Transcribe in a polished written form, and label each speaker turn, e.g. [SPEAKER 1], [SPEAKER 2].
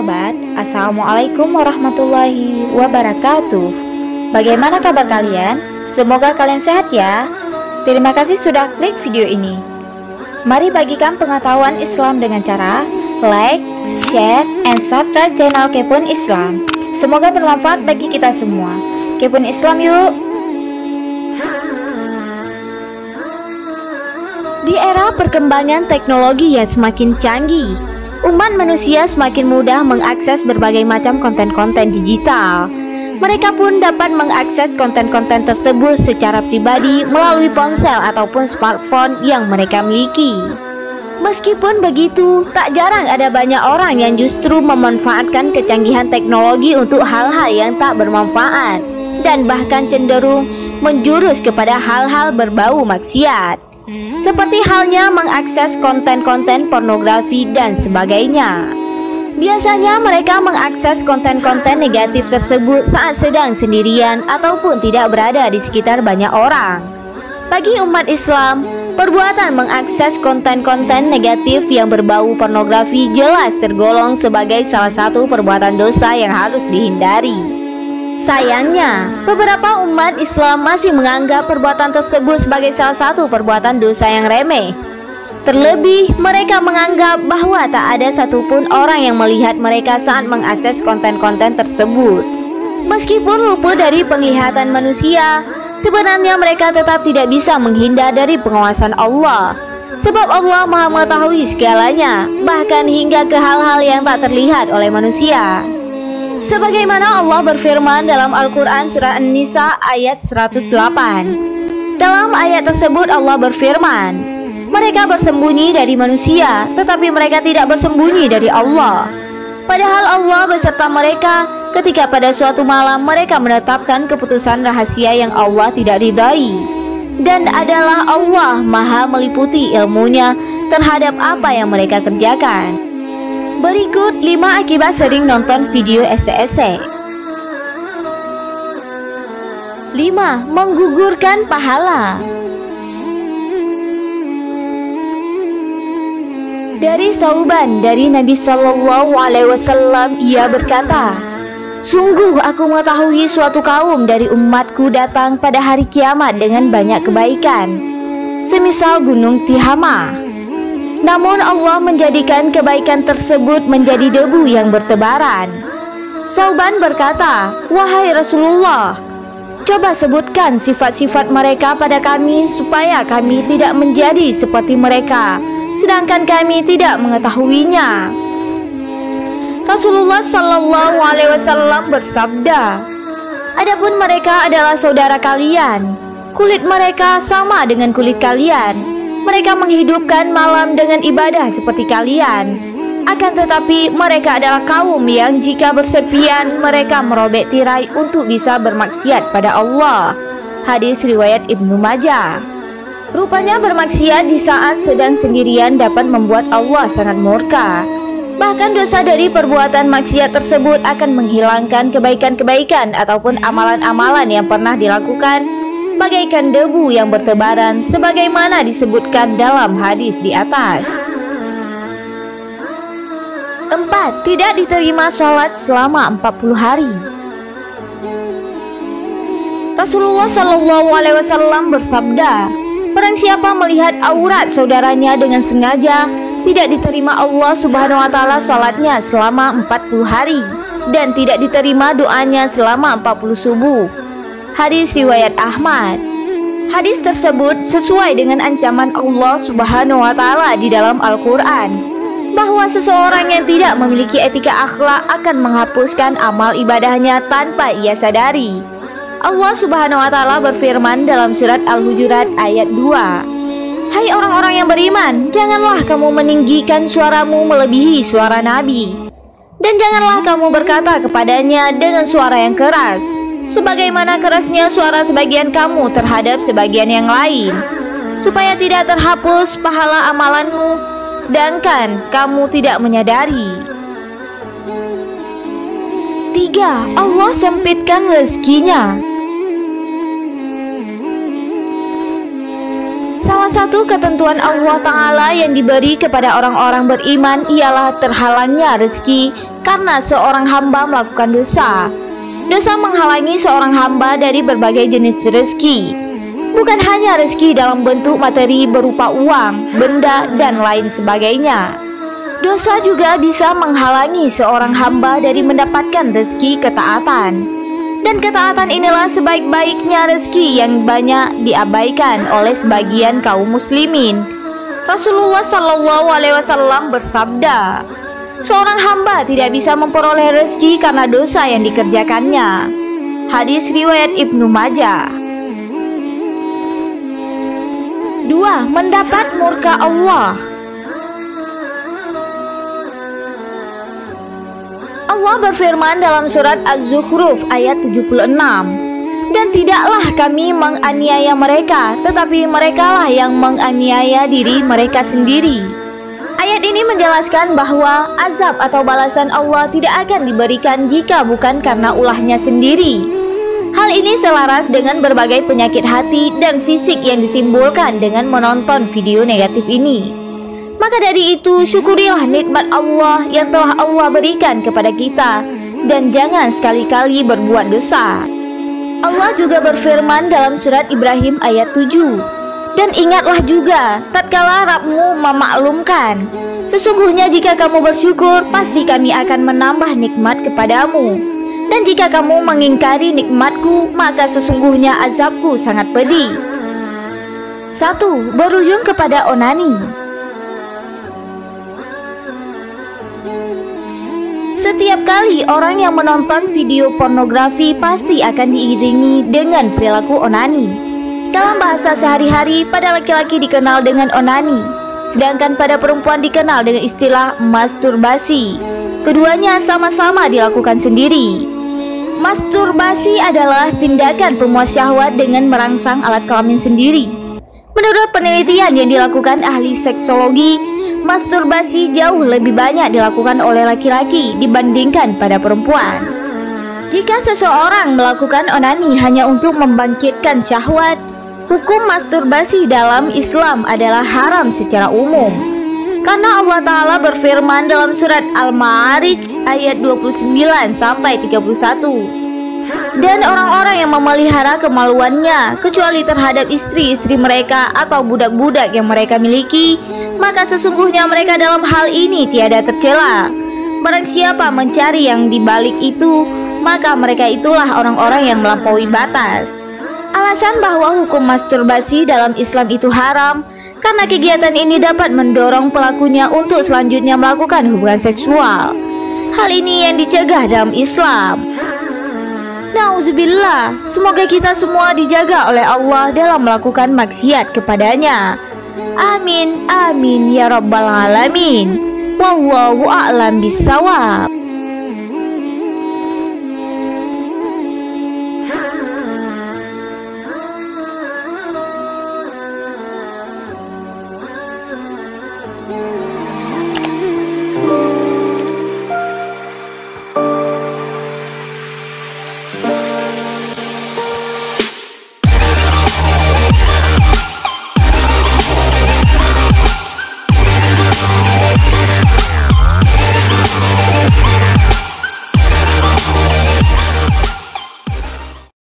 [SPEAKER 1] sobat, Assalamualaikum warahmatullahi wabarakatuh. Bagaimana kabar kalian? Semoga kalian sehat ya. Terima kasih sudah klik video ini. Mari bagikan pengetahuan Islam dengan cara like, share, and subscribe channel Kepoin Islam. Semoga bermanfaat bagi kita semua. Kepoin Islam yuk. Di era perkembangan teknologi yang semakin canggih, umat manusia semakin mudah mengakses berbagai macam konten-konten digital. Mereka pun dapat mengakses konten-konten tersebut secara pribadi melalui ponsel ataupun smartphone yang mereka miliki. Meskipun begitu, tak jarang ada banyak orang yang justru memanfaatkan kecanggihan teknologi untuk hal-hal yang tak bermanfaat dan bahkan cenderung menjurus kepada hal-hal berbau maksiat. Seperti halnya mengakses konten-konten pornografi dan sebagainya. Biasanya mereka mengakses konten-konten negatif tersebut saat sedang sendirian ataupun tidak berada di sekitar banyak orang. Bagi umat Islam, perbuatan mengakses konten-konten negatif yang berbau pornografi jelas tergolong sebagai salah satu perbuatan dosa yang harus dihindari. Sayangnya, beberapa umat Islam masih menganggap perbuatan tersebut sebagai salah satu perbuatan dosa yang remeh. Terlebih, mereka menganggap bahwa tak ada satupun orang yang melihat mereka saat mengakses konten-konten tersebut. Meskipun luput dari penglihatan manusia, sebenarnya mereka tetap tidak bisa menghindar dari pengawasan Allah. Sebab Allah Maha mengetahui segalanya, bahkan hingga ke hal-hal yang tak terlihat oleh manusia. Sebagaimana Allah berfirman dalam Al-Quran surah An-Nisa ayat 108. Dalam ayat tersebut Allah berfirman, mereka bersembunyi dari manusia, tetapi mereka tidak bersembunyi dari Allah. Padahal Allah beserta mereka ketika pada suatu malam mereka menetapkan keputusan rahasia yang Allah tidak ridai. Dan adalah Allah Maha meliputi ilmunya terhadap apa yang mereka kerjakan. Berikut 5 akibat sering nonton video ese-ese. 5. Menggugurkan pahala. Dari Sauban dari Nabi Shallallahu Alaihi Wasallam, ia berkata, sungguh aku mengetahui suatu kaum dari umatku datang pada hari kiamat dengan banyak kebaikan, semisal gunung Tihama. Namun Allah menjadikan kebaikan tersebut menjadi debu yang bertebaran. Sauban berkata, wahai Rasulullah, coba sebutkan sifat-sifat mereka pada kami supaya kami tidak menjadi seperti mereka, sedangkan kami tidak mengetahuinya. Rasulullah Shallallahu Alaihi Wasallam bersabda, adapun mereka adalah saudara kalian, kulit mereka sama dengan kulit kalian. Mereka menghidupkan malam dengan ibadah seperti kalian. Akan tetapi mereka adalah kaum yang jika bersepian mereka merobek tirai untuk bisa bermaksiat pada Allah. Hadis riwayat Ibnu Majah. Rupanya bermaksiat di saat sedang sendirian dapat membuat Allah sangat murka. Bahkan dosa dari perbuatan maksiat tersebut akan menghilangkan kebaikan-kebaikan ataupun amalan-amalan yang pernah dilakukan, bagaikan debu yang bertebaran sebagaimana disebutkan dalam hadis di atas. 4. Tidak diterima sholat selama 40 hari. Rasulullah Shallallahu Alaihi Wasallam bersabda, barang siapa melihat aurat saudaranya dengan sengaja, tidak diterima Allah Subhanahu Wa Taala sholatnya selama 40 hari dan tidak diterima doanya selama 40 subuh. Hadis riwayat Ahmad. Hadis tersebut sesuai dengan ancaman Allah Subhanahu wa Ta'ala di dalam Al-Quran, bahwa seseorang yang tidak memiliki etika akhlak akan menghapuskan amal ibadahnya tanpa ia sadari. Allah Subhanahu wa Ta'ala berfirman dalam surat Al-Hujurat ayat 2, hai orang-orang yang beriman, janganlah kamu meninggikan suaramu melebihi suara Nabi, dan janganlah kamu berkata kepadanya dengan suara yang keras, sebagaimana kerasnya suara sebagian kamu terhadap sebagian yang lain, supaya tidak terhapus pahala amalanmu, sedangkan kamu tidak menyadari. 3. Allah sempitkan rezekinya. Salah satu ketentuan Allah Ta'ala yang diberi kepada orang-orang beriman ialah terhalangnya rezeki karena seorang hamba melakukan dosa. Dosa menghalangi seorang hamba dari berbagai jenis rezeki. Bukan hanya rezeki dalam bentuk materi berupa uang, benda, dan lain sebagainya. Dosa juga bisa menghalangi seorang hamba dari mendapatkan rezeki ketaatan. Dan ketaatan inilah sebaik-baiknya rezeki yang banyak diabaikan oleh sebagian kaum muslimin. Rasulullah SAW bersabda, seorang hamba tidak bisa memperoleh rezeki karena dosa yang dikerjakannya. Hadis riwayat Ibnu Majah. 2. Mendapat murka Allah. Allah berfirman dalam surat Az-Zukhruf ayat 76, dan tidaklah kami menganiaya mereka, tetapi merekalah yang menganiaya diri mereka sendiri. Ayat ini menjelaskan bahwa azab atau balasan Allah tidak akan diberikan jika bukan karena ulahnya sendiri. Hal ini selaras dengan berbagai penyakit hati dan fisik yang ditimbulkan dengan menonton video negatif ini. Maka dari itu, syukurilah nikmat Allah yang telah Allah berikan kepada kita, dan jangan sekali-kali berbuat dosa. Allah juga berfirman dalam surat Ibrahim ayat 7, dan ingatlah juga tatkala Rabbmu memaklumkan, sesungguhnya jika kamu bersyukur, pasti kami akan menambah nikmat kepadamu. Dan jika kamu mengingkari nikmatku, maka sesungguhnya azabku sangat pedih. 1. Berujung kepada onani. Setiap kali orang yang menonton video pornografi pasti akan diiringi dengan perilaku onani. Dalam bahasa sehari-hari, pada laki-laki dikenal dengan onani, sedangkan pada perempuan dikenal dengan istilah masturbasi. Keduanya sama-sama dilakukan sendiri. Masturbasi adalah tindakan pemuas syahwat dengan merangsang alat kelamin sendiri. Menurut penelitian yang dilakukan ahli seksologi, masturbasi jauh lebih banyak dilakukan oleh laki-laki dibandingkan pada perempuan. Jika seseorang melakukan onani hanya untuk membangkitkan syahwat, hukum masturbasi dalam Islam adalah haram secara umum. Karena Allah Ta'ala berfirman dalam surat Al-Ma'arij ayat 29-31, dan orang-orang yang memelihara kemaluannya kecuali terhadap istri-istri mereka atau budak-budak yang mereka miliki, maka sesungguhnya mereka dalam hal ini tiada tercela. Barang siapa mencari yang dibalik itu, maka mereka itulah orang-orang yang melampaui batas. Alasan bahwa hukum masturbasi dalam Islam itu haram karena kegiatan ini dapat mendorong pelakunya untuk selanjutnya melakukan hubungan seksual. Hal ini yang dicegah dalam Islam. Nauzubillah, semoga kita semua dijaga oleh Allah dalam melakukan maksiat kepadanya. Amin, amin ya rabbal alamin. Wallahu a'lam bishawab.